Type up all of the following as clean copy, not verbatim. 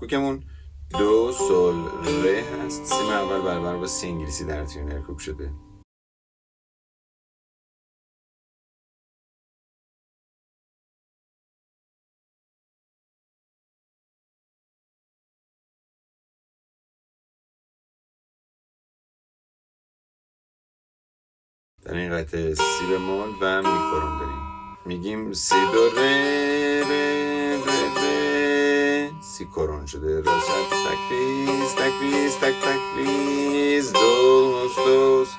کوکمون دو سل ره هست. سیم اول برابر با سی انگلیسی در تیونر کوک شده. در این قطعه سی بمول و میکرون داریم. میگیم سی دو ره ره ره ره، سی کرون شده. را شب تکریز تکریز تک تکریز، دوست دوست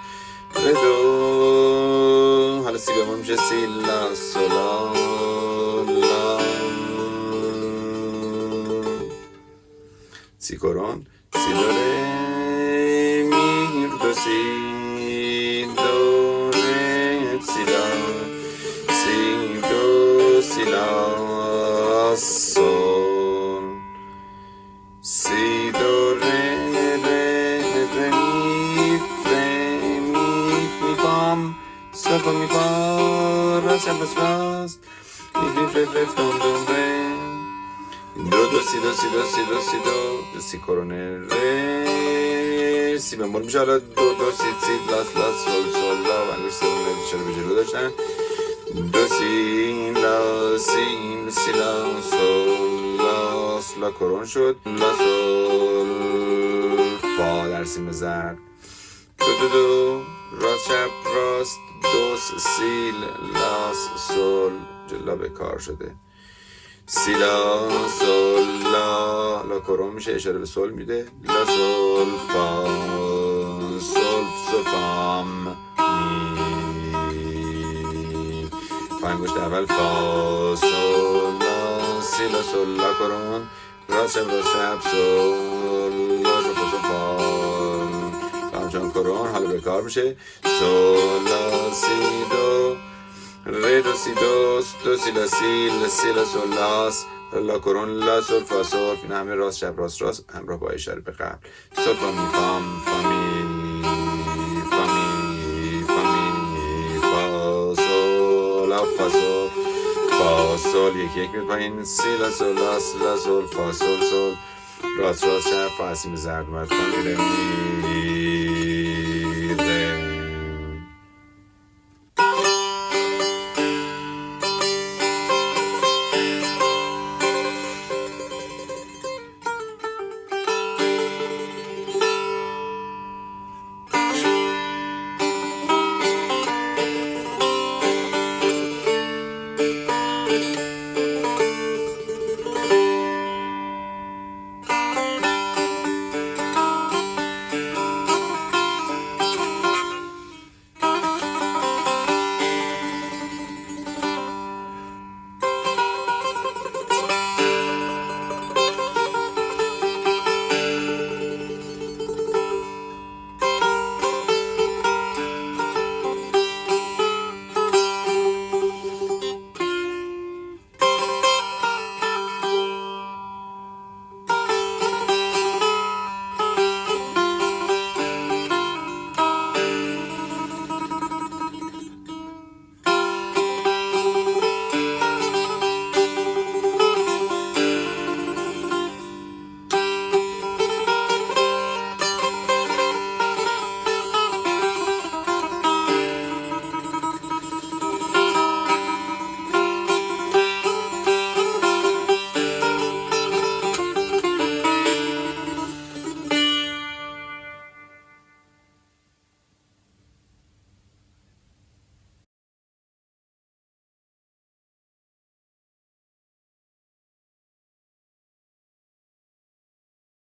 ره دو. حالا سی بمول میشه سی لا سولا لا، سی کرون سی دو ره می دو سی دو ره سی لا سی دو سی لا سول، سی دو ره ره ره می ره می فام سول فا می فا راست راست راست می ره ره دون دون ره دو دو سی دو سی دو سی دو سی دو سی کرونه ره، سی بمول میشه. حالا دو دو سی سی لاس لاس سول سول لا و انگوش سوم چرا به جلو داشتن. دو سی لا سی سی لا سول لاس لا کرون شد. لا سول فا در سیم زرد. دو دو دو راست چپ راست دوس سیل لاس سول جلا به کار شده. سی لا سول لا لا کرون میشه، اشاره به سول میده. لا سول فا سول سول فام می فا انگشت اول فا سول لا سی لا سول لا کرون راست شب سول لا سول فا همچنان کرون حالا به کار میشه. سول لا سی دو ره دو سی دو سی لا سی لا سول لاس لا کرون لا سول فا سول. این همه راست شب راست راست همراه با اشاره به قبل. سول فا می فام فا می فا می فا می فا سول فا سول فا سول یکی یک میاد پایین. سی لا سول لاس لا سول فا سول سول راست راست شب فا سیم زرد اومد فا می ره می